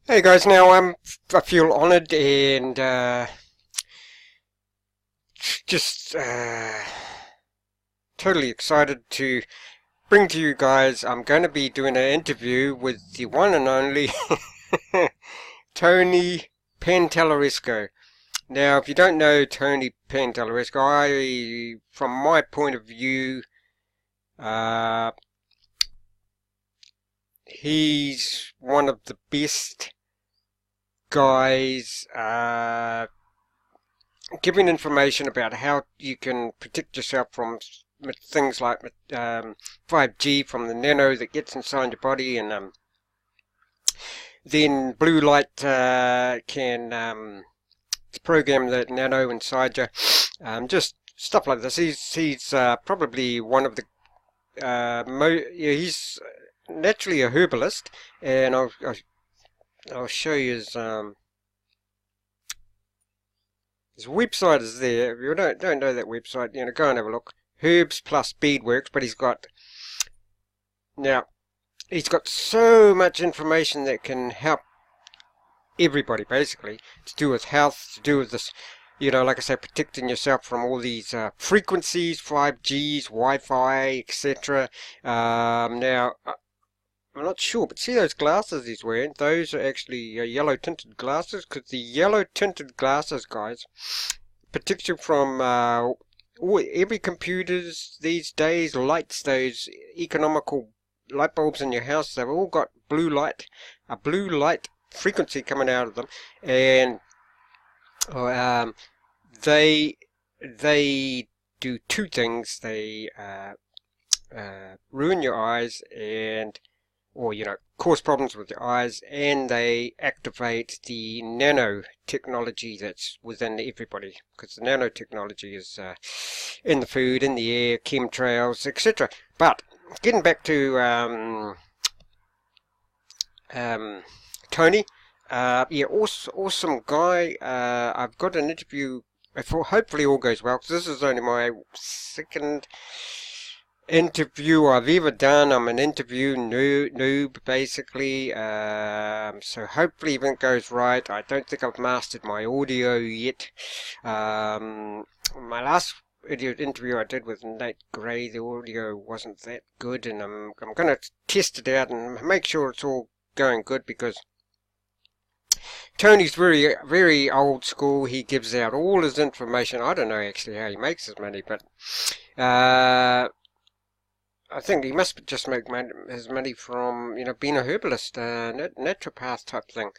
Hey guys, now I feel honoured and just totally excited to bring to you guys. I'm going to be doing an interview with the one and only Tony Pantelleresco. Now, if you don't know Tony Pantelleresco, from my point of view, uh, he's one of the best guys. Giving information about how you can protect yourself from things like 5G, from the nano that gets inside your body, and then blue light can program the nano inside you. Just stuff like this. He's probably one of the yeah, he's naturally a herbalist, and I'll show you his website is there. If you don't know that website, go and have a look. Herbs plus beadworks, but he's got so much information that can help everybody, basically, to do with health, to do with this, like I say, protecting yourself from all these frequencies, 5Gs, Wi-Fi, etc. Now, I'm not sure, but see those glasses he's wearing? Those are actually yellow tinted glasses, because the yellow tinted glasses, guys, protect you from every computers these days, lights, those economical light bulbs in your house, they've all got a blue light frequency coming out of them, and they do two things. They ruin your eyes or cause problems with your eyes, and they activate the nanotechnology that's within everybody, because the nanotechnology is in the food, in the air, chemtrails, etc. But getting back to Tony, yeah, awesome guy. I've got an interview. Hopefully all goes well, because this is only my second interview I've ever done. I'm an interview noob, basically. So hopefully everything goes right. I don't think I've mastered my audio yet. My last interview I did with Nate Gray, the audio wasn't that good, and I'm going to test it out and make sure it's all going good, because Tony's very, very old school. He gives out all his information. I don't know actually how he makes his money, but I think he must just make his money from, being a herbalist, naturopath type thing.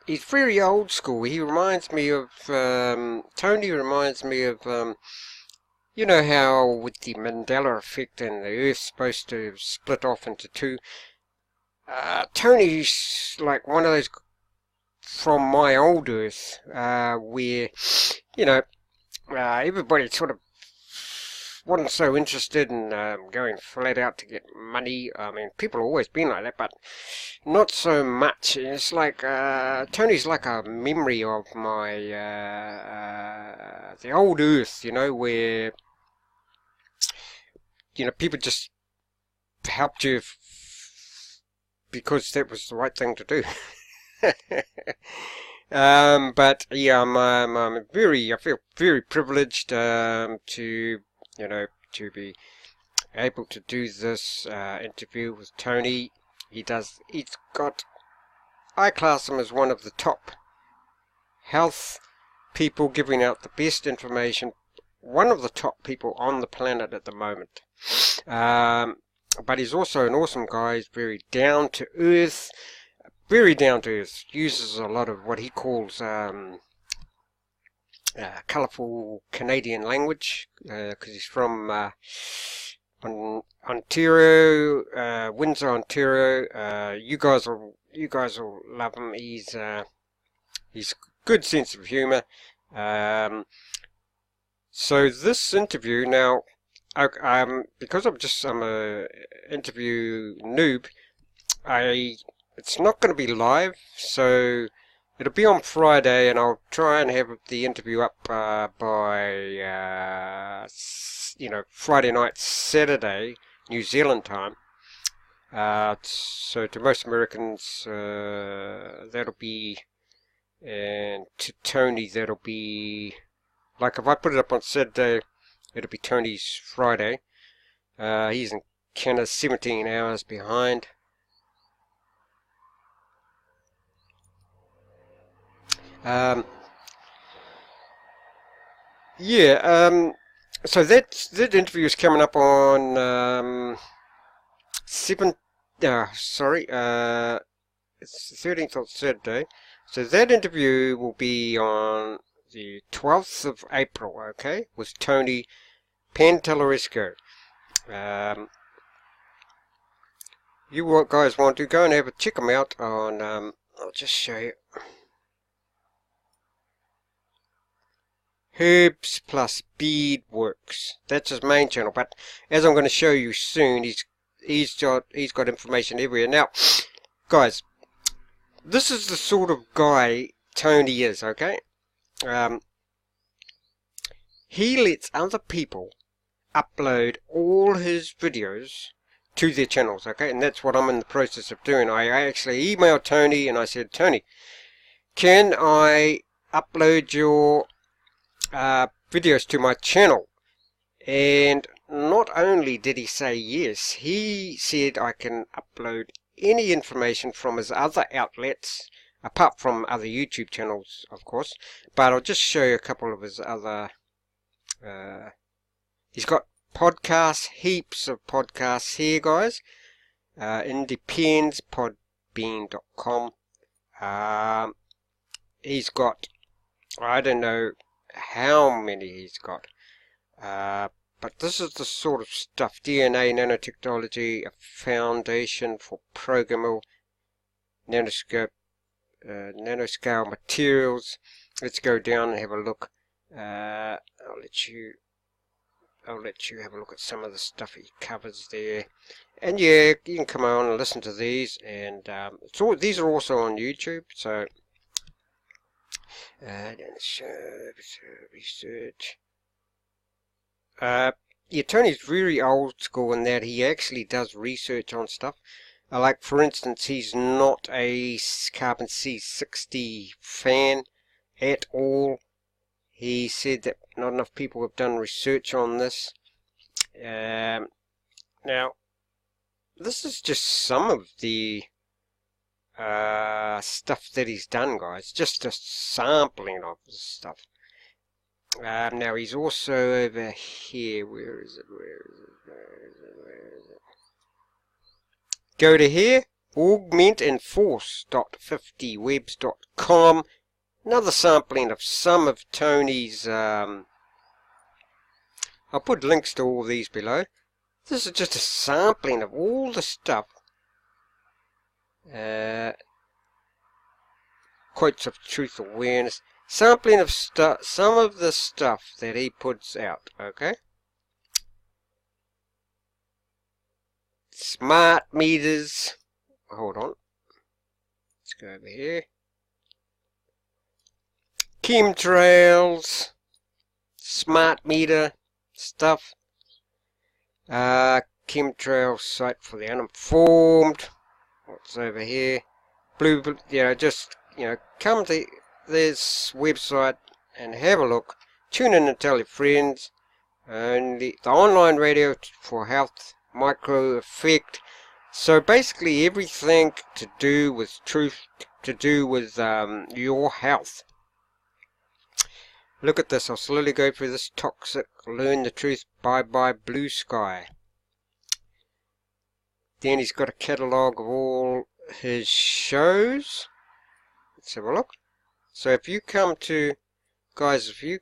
He's very old school. He reminds me of, Tony reminds me of, how with the Mandela effect and the Earth's supposed to split off into two. Tony's like one of those from my old Earth, where, everybody sort of wasn't so interested in going flat out to get money. I mean, people have always been like that, but not so much. It's like Tony's like a memory of my the old Earth, where people just helped you because that was the right thing to do. But yeah, I feel very privileged to be able to do this interview with Tony. I class him as one of the top health people giving out the best information, one of the top people on the planet at the moment. But he's also an awesome guy. He's very down to earth, uses a lot of what he calls colourful Canadian language, because he's from Ontario, Windsor, Ontario. You guys will love him. He's good sense of humour. So this interview now, because I'm a interview noob, it's not going to be live, so it'll be on Friday, and I'll try and have the interview up by Friday night, Saturday, New Zealand time. So to most Americans, that'll be, and to Tony, that'll be, like if I put it up on Saturday, it'll be Tony's Friday. He's in Canada, 17 hours behind. So that interview is coming up on it's the 13th of Saturday. So that interview will be on the 12th of April, okay, with Tony Pantelleresco. You guys want to go and check them out on, I'll just show you. Herbs plus Beadworks. That's his main channel, but as I'm going to show you soon, he's got information everywhere. Now, guys, this is the sort of guy Tony is, okay? He lets other people upload all his videos to their channels, okay? And that's what I'm in the process of doing. I actually emailed Tony and I said, Tony, can I upload your videos to my channel? And not only did he say yes, he said I can upload any information from his other outlets, apart from other YouTube channels, of course. But I'll just show you a couple of his other, he's got podcasts, heaps of podcasts here, guys. Independs, podbean.com. He's got, I don't know how many he's got, but this is the sort of stuff: DNA, nanotechnology, a foundation for programmable nanoscale materials. Let's go down and have a look. I'll let you have a look at some of the stuff he covers there. And yeah, you can come on and listen to these, and these are also on YouTube. So research. Yeah, Tony's very old school in that he actually does research on stuff. Like, for instance, he's not a Carbon C60 fan at all. He said that not enough people have done research on this. Now, this is just some of the stuff that he's done, guys. Just a sampling of the stuff. Now he's also over here. Where is it? Go to here, augmentanforce.50webs.com. Another sampling of some of Tony's, I'll put links to all these below. This is just a sampling of all the stuff. Quotes of truth awareness. Sampling of some of the stuff that he puts out, okay? Smart meters. Hold on. Let's go over here. Chemtrails. Smart meter stuff. Chemtrail site for the uninformed. What's over here? Blue, just, come to this website and have a look. Tune in and tell your friends. And the online radio for health, micro effect. So basically everything to do with truth, to do with your health. Look at this. I'll slowly go through this. Toxic, learn the truth, bye bye blue sky. Then he's got a catalogue of all his shows. Let's have a look. So if you come to, guys, hold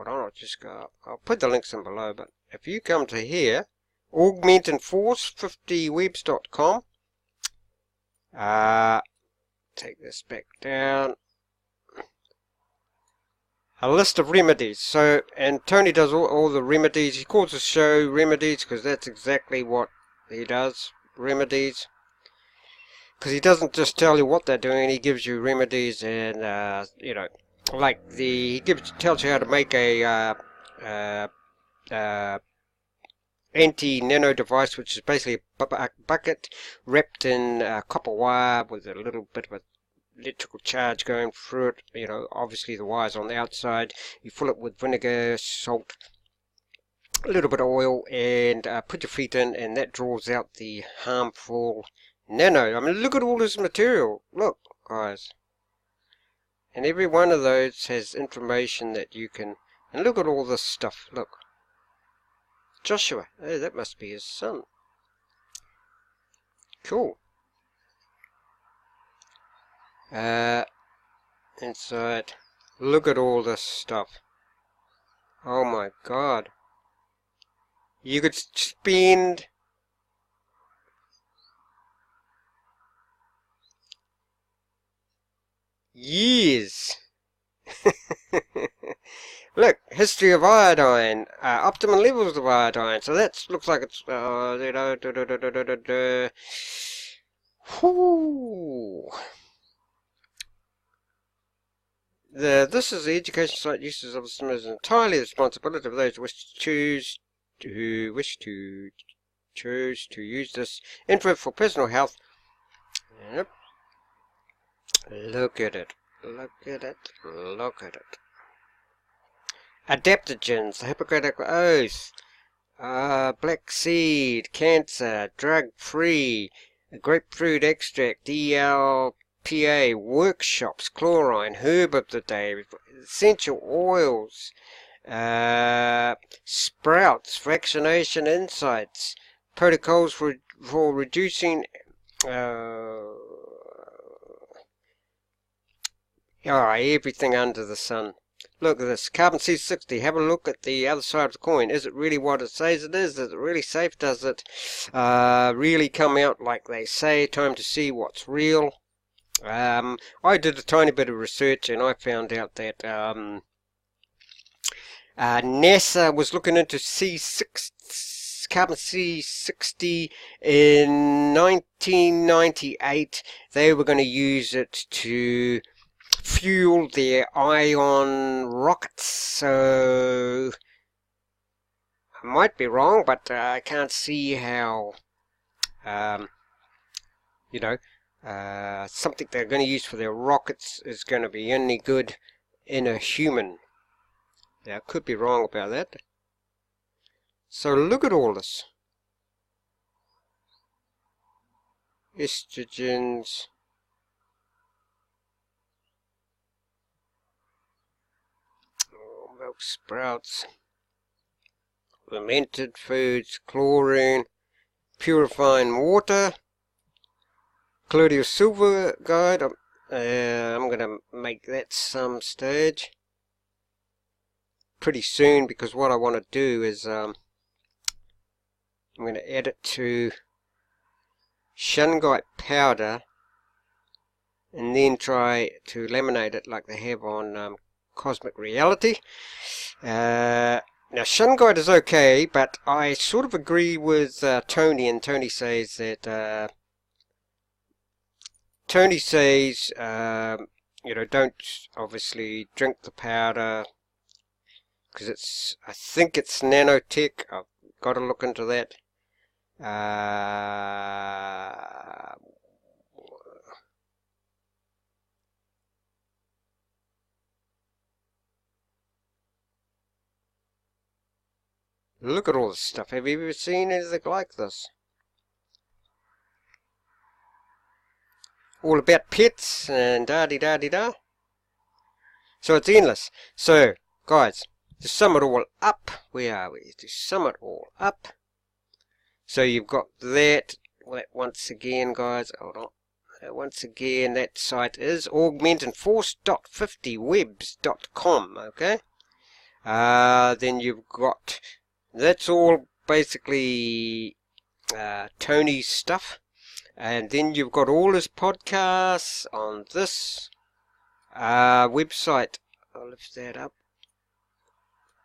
on, I'll just go up. I'll put the links in below, but if you come to here, augmentanforce50webs.com, take this back down. A list of remedies. So, and Tony does all the remedies. He calls the show remedies because that's exactly what he does. Remedies. Because he doesn't just tell you what they're doing, he gives you remedies, and like he tells you how to make a anti-nano device, which is basically a bucket wrapped in copper wire with a little bit of a electrical charge going through it. You know, obviously the wire's on the outside. You fill it with vinegar, salt, a little bit of oil, and put your feet in, and that draws out the harmful nano. I mean, look at all this material. Look, guys. And every one of those has information that you can... And look at all this stuff. Look. Joshua. Oh, that must be his son. Cool. Inside. Look at all this stuff. Oh my god. You could spend years. Look, history of iodine, optimum levels of iodine. So that looks like it's this is the education site uses of the system is entirely the responsibility of those who wish to choose to use this info for personal health. Yep. Look at it. Look at it. Look at it. Adaptogens, the Hippocratic Oath, black seed, cancer, drug-free, grapefruit extract, ELPA, workshops, chlorine, herb of the day, essential oils, sprouts, vaccination insights, protocols for reducing everything under the sun. Look at this, carbon C60, have a look at the other side of the coin. Is it really what it says it is? Is it really safe? Does it really come out like they say? Time to see what's real. I did a tiny bit of research and I found out that NASA was looking into carbon C60 in 1998. They were going to use it to fuel their ion rockets, so I might be wrong, but I can't see how something they're going to use for their rockets is going to be any good in a human. Yeah, I could be wrong about that. So look at all this. Estrogens. Milk sprouts, fermented foods, chlorine, purifying water, colloidal silver guide. I'm going to make that some stage pretty soon, because what I want to do is I'm going to add it to shungite powder and then try to laminate it like they have on Cosmic Reality. Now shungite is okay, but I sort of agree with Tony, and Tony says that don't obviously drink the powder because I think it's nanotech. I've got to look into that. Look at all this stuff. Have you ever seen anything like this? All about pets and da-de-da-de-da. So it's endless. So, guys, to sum it all up, where are we? To sum it all up. So you've got that once again, guys. Hold on. Once again, that site is augmentinforce.50webs.com. Okay. Then you've got... That's all basically Tony's stuff. And then you've got all his podcasts on this website. I'll lift that up.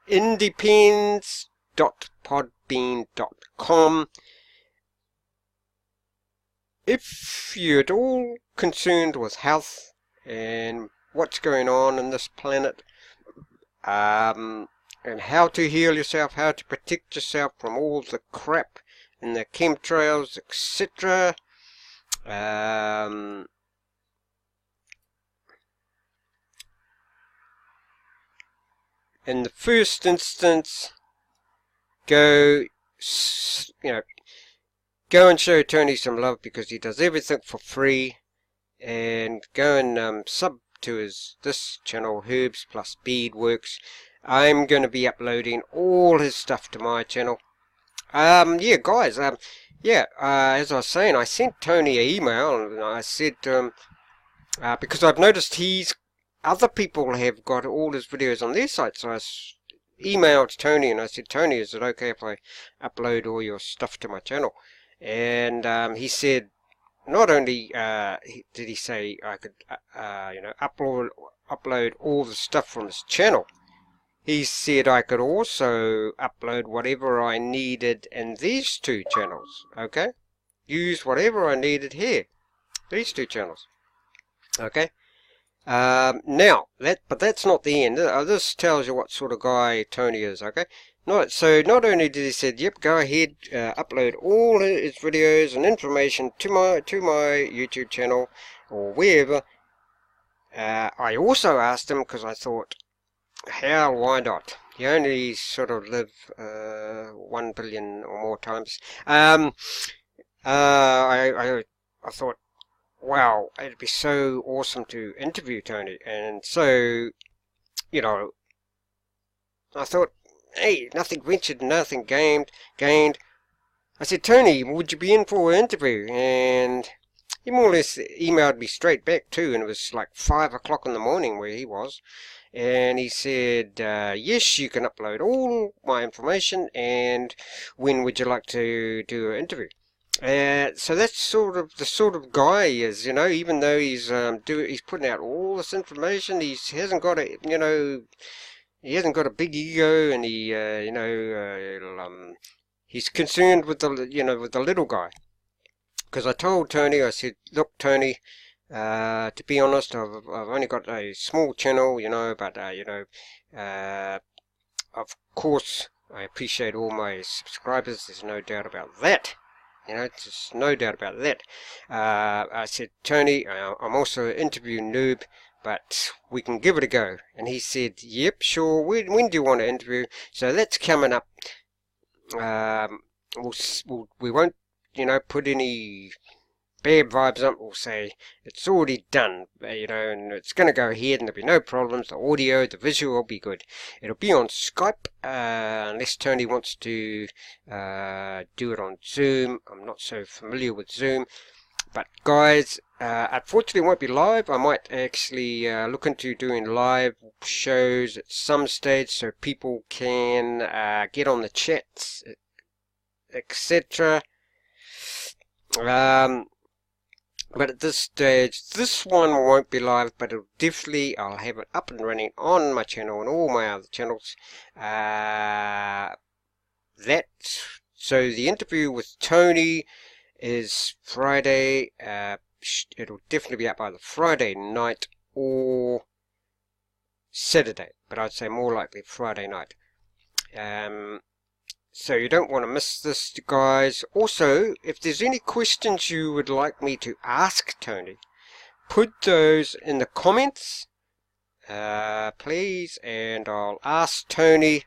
independs.podbean.com. If you're at all concerned with health and what's going on in this planet, and how to heal yourself, how to protect yourself from all the crap and the chemtrails, etc. In the first instance, go and show Tony some love, because he does everything for free, and go and sub to this channel, Herbs Plus Beadworks. I'm going to be uploading all his stuff to my channel. Yeah, guys, as I was saying, I sent Tony an email, and I said to him, because I've noticed other people have got all his videos on their site, so I emailed Tony and I said, Tony, is it okay if I upload all your stuff to my channel? And he said, not only did he say I could upload all the stuff from his channel, he said I could also upload whatever I needed in these two channels. Okay, use whatever I needed here, these two channels. Okay. Now, but that's not the end. This tells you what sort of guy Tony is, okay? So not only did he say, yep, go ahead, upload all his videos and information to my YouTube channel, or wherever, I also asked him, because I thought, hell, why not? You only sort of live 1 billion or more times. I thought, wow, it'd be so awesome to interview Tony. And so, I thought, hey, nothing ventured, nothing gained. I said, Tony, would you be in for an interview? And he more or less emailed me straight back too, and it was like 5 o'clock in the morning where he was. And he said, yes, you can upload all my information, and when would you like to do an interview? So that's sort of the sort of guy he is, even though he's putting out all this information, he hasn't got a, he hasn't got a big ego, and he's concerned with with the little guy. Because I told Tony, I said, look, Tony, to be honest, I've only got a small channel, but of course, I appreciate all my subscribers. There's no doubt about that. There's no doubt about that. I said, Tony, I'm also an interview noob, but we can give it a go. And he said, yep, sure. When do you want to interview? So that's coming up. We won't, put any bad vibes on. We'll say it's already done, and it's going to go ahead, and there'll be no problems. The audio, the visual will be good. It'll be on Skype, unless Tony wants to do it on Zoom. I'm not so familiar with Zoom. But guys, unfortunately it won't be live. I might actually look into doing live shows at some stage, so people can get on the chats, etc. But at this stage, this one won't be live, but I'll have it up and running on my channel and all my other channels. So the interview with Tony is Friday. It'll definitely be up either Friday night or Saturday, but I'd say more likely Friday night. So you don't want to miss this, guys. Also, if there's any questions you would like me to ask Tony, put those in the comments, please, and I'll ask Tony.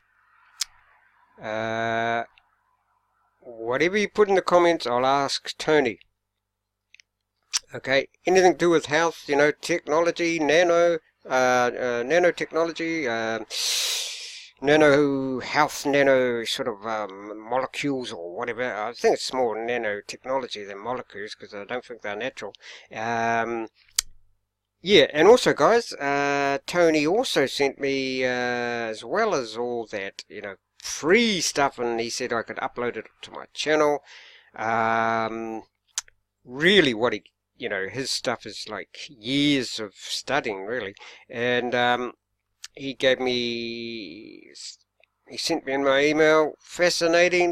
Whatever you put in the comments, I'll ask Tony. Okay, anything to do with health, technology, nanotechnology, nano health, nano sort of molecules or whatever. I think it's more nanotechnology than molecules, because I don't think they're natural. Yeah, and also, guys, Tony also sent me, as well as all that, free stuff, and he said I could upload it to my channel. Really, what his stuff is like years of studying, really, and he sent me in my email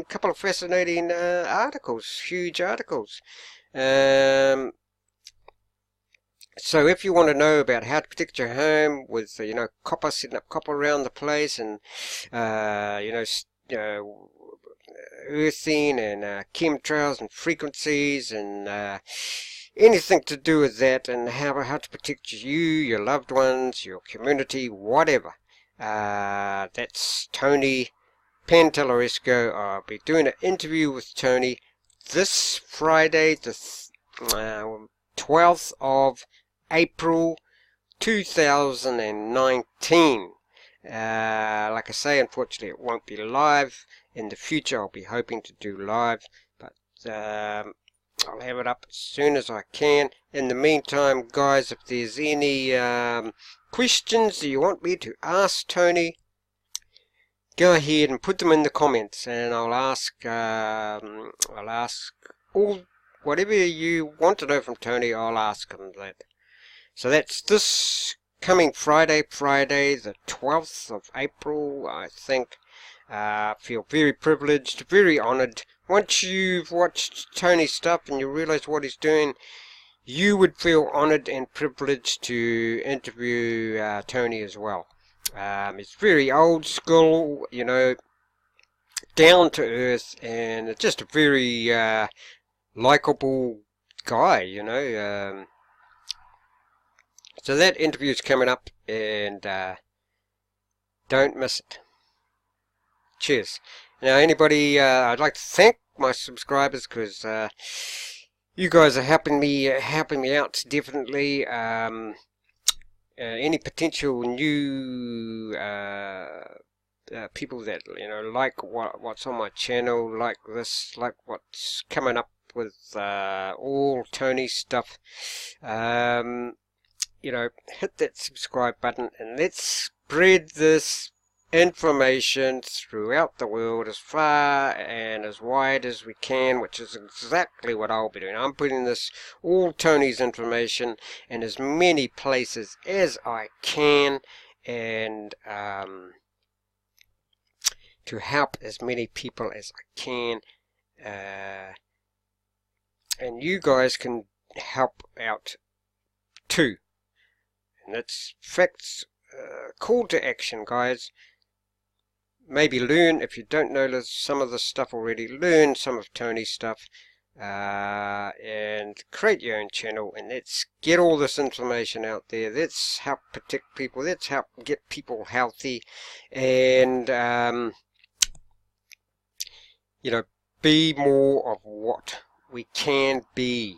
couple of fascinating articles, huge articles. So if you want to know about how to protect your home with, you know, copper, setting up copper around the place, and you know, earthing and chemtrails and frequencies and anything to do with that, and how to protect you, your loved ones, your community, whatever. That's Tony Pantelleresco. I'll be doing an interview with Tony this Friday, the 12th of April 2019. Like I say, unfortunately it won't be live. In the future I'll be hoping to do live, but I'll have it up as soon as I can. In the meantime, guys, if there's any questions that you want me to ask Tony, go ahead and put them in the comments, and I'll ask all whatever you want to know from Tony. I'll ask him that. So that's this coming Friday, the 12th of April, I think. I feel very privileged, very honoured. Once you've watched Tony's stuff and you realise what he's doing, you would feel honoured and privileged to interview Tony as well. It's very old school, you know, down to earth, and just a very likeable guy, you know. So that interview is coming up, and don't miss it. Cheers. Now, anybody, I'd like to thank my subscribers, because you guys are helping me out, definitely. Any potential new people that, you know, like what's on my channel, like this, like what's coming up with all Tony's stuff, you know, hit that subscribe button, and let's spread this information throughout the world as far and as wide as we can, which is exactly what I'll be doing. I'm putting this, all Tony's information, in as many places as I can, and to help as many people as I can, and you guys can help out too. And that's facts. Call to action, guys. Maybe learn, if you don't know some of the stuff already, learn some of Tony's stuff, and create your own channel, and let's get all this information out there. Let's help protect people, let's help get people healthy, and you know, be more of what we can be.